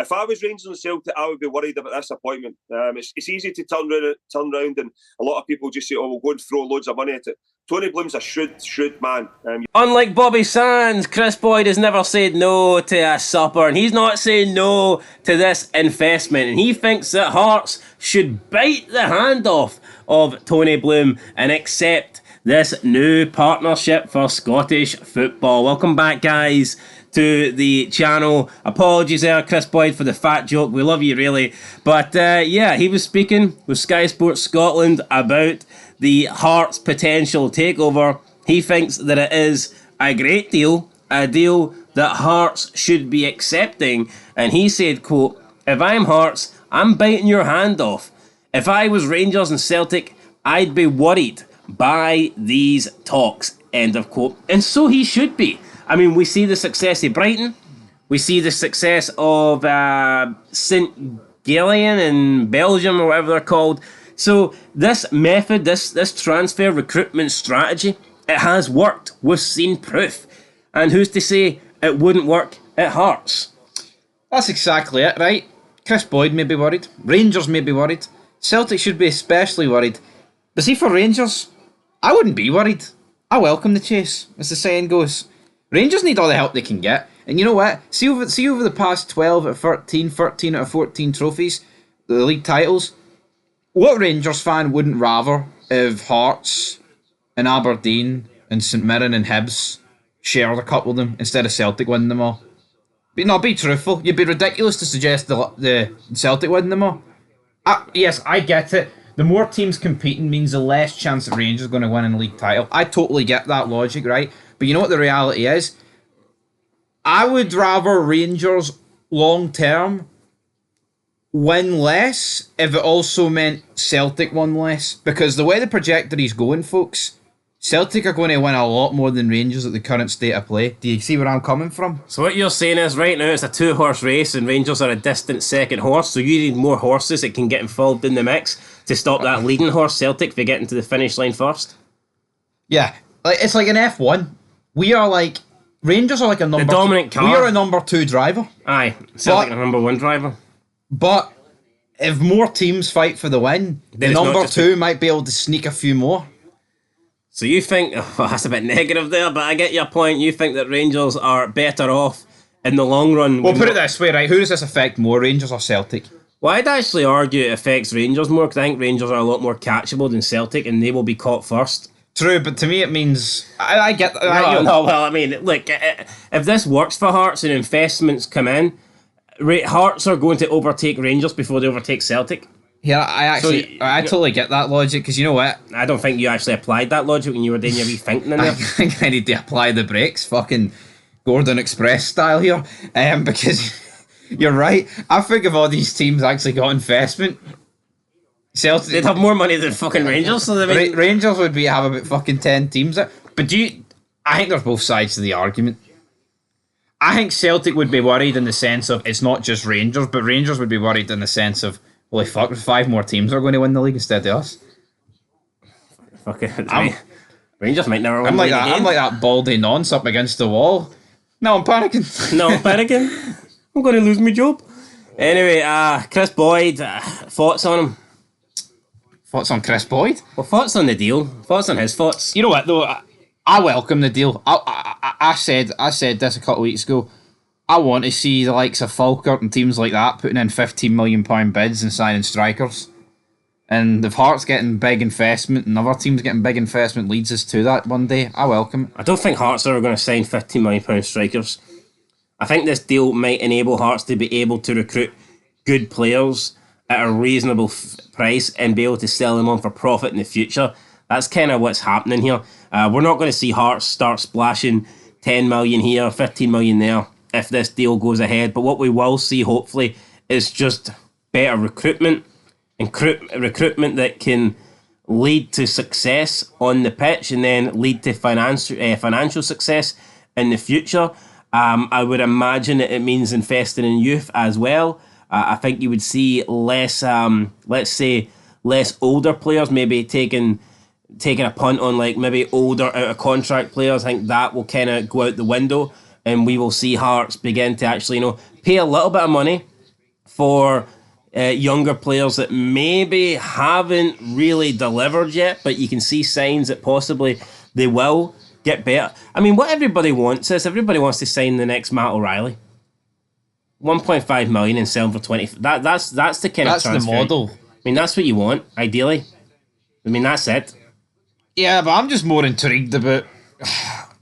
if I was Rangers and Celtic, I would be worried about this appointment. It's easy to turn round, and a lot of people just say, "Oh, we'll go and throw loads of money at it." Tony Bloom's a shrewd man. Unlike Bobby Sands, Kris Boyd has never said no to a supper, and he's not saying no to this investment, and he thinks that Hearts should bite the hand off of Tony Bloom and accept this new partnership for Scottish football. Welcome back, guys, to the channel. Apologies there, Kris Boyd, for the fat joke. We love you, really. But yeah, he was speaking with Sky Sports Scotland about the Hearts potential takeover. He thinks that it is a great deal, a deal that Hearts should be accepting. And he said, quote, "If I'm Hearts, I'm biting your hand off. If I was Rangers and Celtic, I'd be worried by these talks," end of quote. And so he should be. I mean, we see the success of Brighton. We see the success of St. Gallen in Belgium, or whatever they're called. So this method, this transfer recruitment strategy, it has worked. We've seen proof. And who's to say it wouldn't work at Hearts? That's exactly it, right? Kris Boyd may be worried. Rangers may be worried. Celtic should be especially worried. But see, for Rangers, I wouldn't be worried. I welcome the chase, as the saying goes. Rangers need all the help they can get. And you know what? See over the past 12 out of 13 out of 14 trophies, the league titles, what Rangers fan wouldn't rather if Hearts and Aberdeen and St Mirren and Hibs shared a couple of them instead of Celtic winning them all? But no, be truthful. You'd be ridiculous to suggest the Celtic winning them all. Yes, I get it. The more teams competing means the less chance that Rangers are going to win a league title. I totally get that logic, right? But you know what the reality is? I would rather Rangers long term win less if it also meant Celtic won less. Because the way the trajectory's going, folks, Celtic are going to win a lot more than Rangers at the current state of play. Do you see where I'm coming from? So what you're saying is, right now it's a 2-horse race and Rangers are a distant second horse, so you need more horses that can get involved in the mix to stop that leading horse, Celtic, for getting to the finish line first? Yeah, it's like an F1. We are like... Rangers are like a number... The dominant car. We are a number 2 driver. Aye, Celtic are number 1 driver. But if more teams fight for the win, then the number 2 might be able to sneak a few more. So you think, well, that's a bit negative there, but I get your point. You think that Rangers are better off in the long run. Well, put it this way, right? Who does this affect more, Rangers or Celtic? Well, I'd actually argue it affects Rangers more, because I think Rangers are a lot more catchable than Celtic, and they will be caught first. True, but to me it means... I get that. No, well, I mean, look, if this works for Hearts and investments come in, Hearts are going to overtake Rangers before they overtake Celtic. Yeah, I totally get that logic, because you know what? I don't think you actually applied that logic when you were doing your rethinking in there. I think I need to apply the brakes, fucking Gordon Express style here, because you're right. I think if all these teams actually got investment, Celtic... They'd have more money than fucking Rangers. So Rangers would have about fucking 10 teams. But I think there's both sides to the argument. I think Celtic would be worried in the sense of it's not just Rangers, but Rangers would be worried in the sense of, holy fuck, 5 more teams are going to win the league instead of us. Fucking Rangers might never win I'm the like league again. I'm like that baldy nonce up against the wall. No, I'm panicking. No, I'm panicking. I'm going to lose my job. Anyway, Kris Boyd, thoughts on him? Thoughts on Kris Boyd? Well, thoughts on the deal. Thoughts on his thoughts. You know what, though? I welcome the deal. I said this a couple of weeks ago. I want to see the likes of Falkirk and teams like that putting in £15 million bids and signing strikers. And if Hearts getting big investment and other teams getting big investment leads us to that one day, I welcome it. I don't think Hearts are going to sign £15 million strikers. I think this deal might enable Hearts to be able to recruit good players at a reasonable price and be able to sell them on for profit in the future. That's kind of what's happening here. We're not going to see Hearts start splashing 10 million here, 15 million there if this deal goes ahead. But what we will see, hopefully, is just better recruitment and recruitment that can lead to success on the pitch and then lead to financial success in the future. I would imagine that it means investing in youth as well. I think you would see less, let's say, less older players maybe taking a punt on like maybe older out of contract players. I think that will kind of go out the window, and we will see Hearts begin to actually, pay a little bit of money for younger players that maybe haven't really delivered yet, but you can see signs that possibly they will get better. I mean, what everybody wants is everybody wants to sign the next Matt O'Reilly. 1.5 million and sell him for 20. That's the kind of transfer. That's the model. I mean, that's what you want, ideally. I mean, that's it. Yeah, but I'm just more intrigued about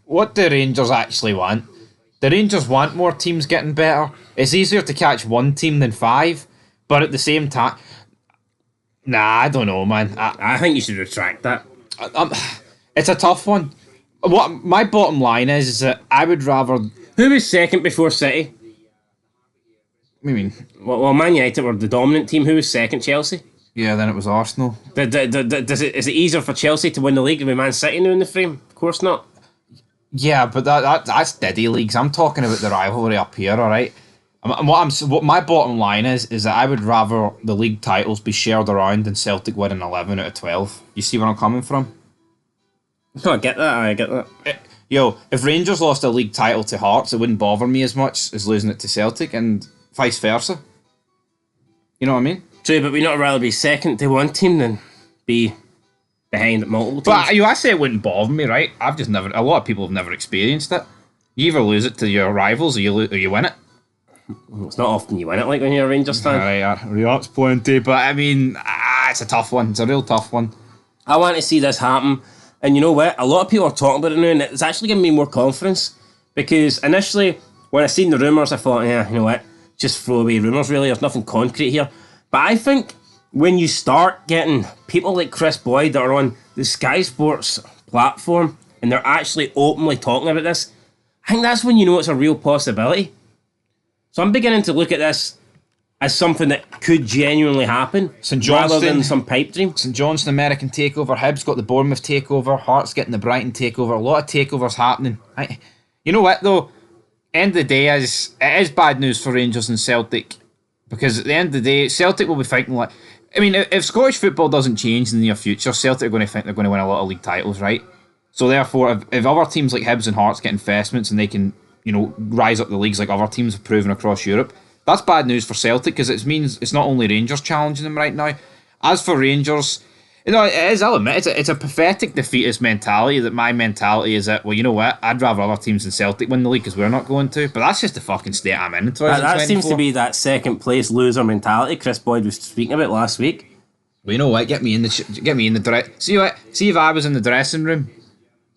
what the Rangers actually want. The Rangers want more teams getting better. It's easier to catch one team than 5, but at the same time, I don't know, man. I think you should retract that. It's a tough one. What my bottom line is that I would rather. Who was second before City? What do you mean? Well, Man United were the dominant team. Who was second? Chelsea? Yeah, then it was Arsenal. Is it easier for Chelsea to win the league with Man City now in the frame? Of course not. Yeah, but that's Diddy leagues. I'm talking about the rivalry up here, alright? What my bottom line is that I would rather the league titles be shared around than Celtic winning 11 out of 12. You see where I'm coming from? No, I get that. Yo, if Rangers lost a league title to Hearts, it wouldn't bother me as much as losing it to Celtic, and vice versa. You know what I mean? True, but we'd not rather be second to one team than be behind multiple teams. But I say it wouldn't bother me, right? I've just never. A lot of people have never experienced it. You either lose it to your rivals or you win it. It's not often you win it, like when you're a Rangers fan. Right, that's plenty. But I mean, it's a tough one. It's a real tough one. I want to see this happen. And you know what? A lot of people are talking about it now, and it's actually giving me more confidence. Because initially, when I seen the rumours, I thought, yeah, you know what? Just throw away rumours, really. There's nothing concrete here. But I think when you start getting people like Kris Boyd that are on the Sky Sports platform and they're actually openly talking about this, I think that's when you know it's a real possibility. So I'm beginning to look at this as something that could genuinely happen rather than some pipe dream. St Johnstone American takeover, Hibs got the Bournemouth takeover, Hearts getting the Brighton takeover, a lot of takeovers happening. You know what though? End of the day, it is bad news for Rangers and Celtic, because at the end of the day, Celtic will be thinking like, I mean, if Scottish football doesn't change in the near future, Celtic are going to think they're going to win a lot of league titles, right? So therefore, if other teams like Hibs and Hearts get investments and they can, you know, rise up the leagues like other teams have proven across Europe, that's bad news for Celtic, because it means it's not only Rangers challenging them right now. As for Rangers, you know, it is, I'll admit, it's a pathetic defeatist mentality. That my mentality is that, well, you know what, I'd rather other teams than Celtic win the league because we're not going to. But that's just the fucking state I'm in. That seems to be that second place loser mentality Kris Boyd was speaking about last week. Well, you know what, get me in the see if I was in the dressing room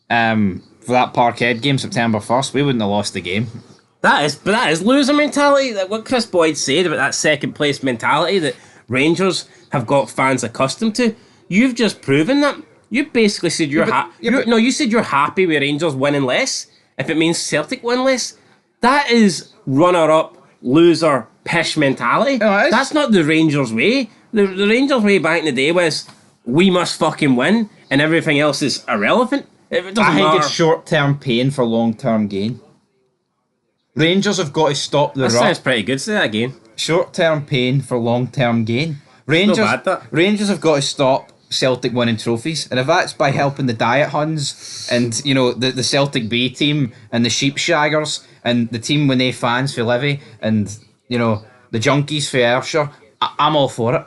for that Parkhead game September 1st, we wouldn't have lost the game. That is loser mentality. That what Kris Boyd said about that second place mentality that Rangers have got fans accustomed to. You've just proven that. You basically said you said you're happy with Rangers winning less if it means Celtic win less. That is runner-up, loser, pish mentality. No, that's not the Rangers way. The Rangers way back in the day was we must fucking win and everything else is irrelevant. I think it's short-term pain for long-term gain. Rangers have got to stop the rut. That sounds pretty good. Say that again. Short-term pain for long-term gain. Rangers have got to stop Celtic winning trophies, and if that's by helping the Diet Huns and, you know, the Celtic B team and the Sheepshaggers and the team when they fans for Livy and, you know, the Junkies for Ayrshire, I'm all for it.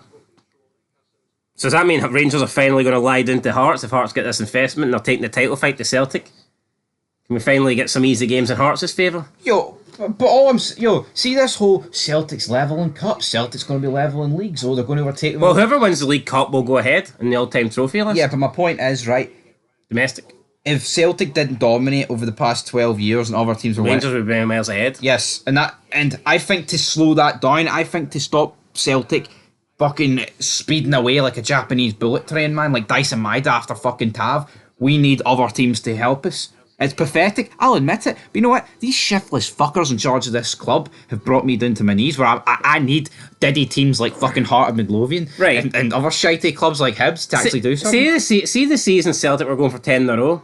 So does that mean Rangers are finally going to lie down to Hearts if Hearts get this investment and they're taking the title fight to Celtic? Can we finally get some easy games in Hearts' favour? See this whole Celtic's leveling cup. Celtic's going to be leveling leagues. Oh, they're going to overtake them. Well, whoever wins the League Cup will go ahead in the all-time trophy list. Yeah, but my point is, right, domestic. If Celtic didn't dominate over the past 12 years and other teams were Rangers would be miles ahead. Yes, and I think to slow that down, I think to stop Celtic fucking speeding away like a Japanese bullet train, man, like Dyson Maeda after fucking Tav, we need other teams to help us. It's pathetic, I'll admit it. But you know what? These shiftless fuckers in charge of this club have brought me down to my knees, where I need diddy teams like fucking Heart of Midlothian, right, and other shitey clubs like Hibs to actually do something. See the season Celtic were going for 10 in a row.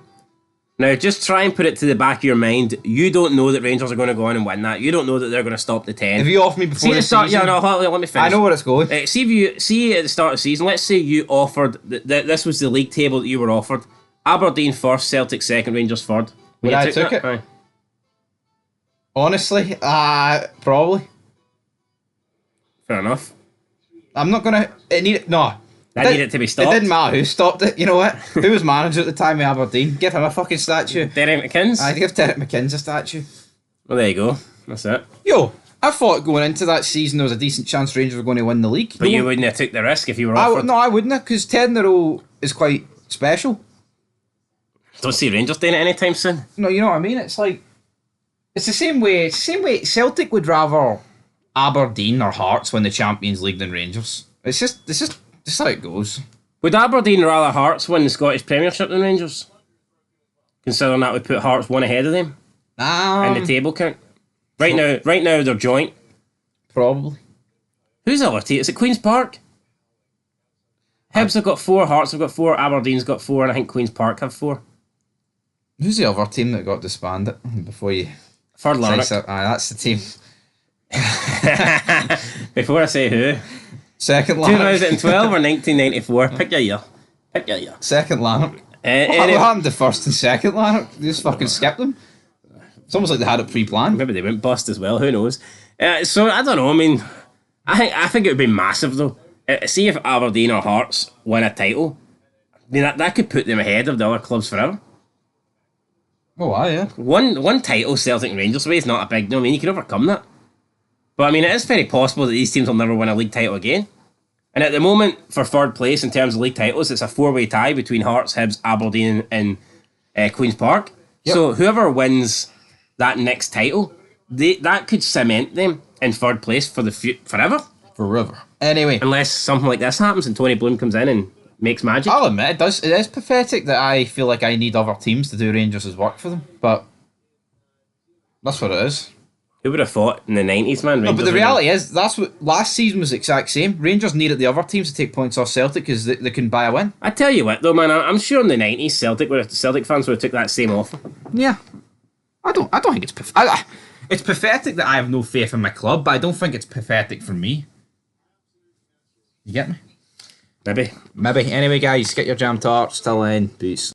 Now, just try and put it to the back of your mind. You don't know that Rangers are going to go on and win that. You don't know that they're going to stop the 10. If you offer me before the start, season, let me finish. I know where it's going. See at the start of the season, let's say you offered, this was the league table that you were offered. Aberdeen first, Celtic second, Rangers third. Would I took it? Honestly, probably. Fair enough. I'm not gonna. It need no. I need it to be stopped. It didn't matter who stopped it. You know what? Who was manager at the time of Aberdeen? Give him a fucking statue. Derek McInnes? I'd give Derek McInnes a statue. Well, there you go. That's it. Yo, I thought going into that season there was a decent chance Rangers were going to win the league. But you wouldn't have took the risk if you were offered. No, I wouldn't have, because 10-0 is quite special. Don't see Rangers doing it anytime soon. No, you know what I mean? It's like, it's the same way Celtic would rather Aberdeen or Hearts win the Champions League than Rangers. It's just how it goes. Would Aberdeen rather Hearts win the Scottish Premiership than Rangers? Considering that would put Hearts one ahead of them in the table count. Right now they're joint. Probably. Who's the other team? Is it Queen's Park? Hibs have got 4, Hearts have got 4, Aberdeen's got 4, and I think Queen's Park have 4. Who's the other team that got disbanded before you... Third Lanark. That's the team. Before I say who. Second Lanark. 2012 or 1994. Pick your year. Second Lanark. What happened to first and second Lanark? They just fucking skipped them. It's almost like they had it pre-planned. Maybe they went bust as well. Who knows? So I don't know. I mean, I think it would be massive though. See if Aberdeen or Hearts win a title. I mean, that could put them ahead of the other clubs forever. Oh, yeah. One title, Celtic and Rangers away is not a big deal. I mean, you can overcome that. But I mean, it is very possible that these teams will never win a league title again. And at the moment, for third place in terms of league titles, it's a 4-way tie between Hearts, Hibs, Aberdeen, and Queen's Park. Yep. So whoever wins that next title, that could cement them in third place for forever. Forever. Anyway, unless something like this happens and Tony Bloom comes in and makes magic. I'll admit it is pathetic that I feel like I need other teams to do Rangers' work for them, but that's what it is. Who would have thought in the 90s, man? No, but the reality is, that's what last season was the exact same. Rangers needed the other teams to take points off Celtic because they couldn't buy a win. I tell you what, though, man, I'm sure in the 90s, Celtic fans would have took that same offer. Yeah, I don't think it's it's pathetic that I have no faith in my club, but I don't think it's pathetic for me. You get me? Maybe. Anyway, guys, get your jam tarts. Till then, peace.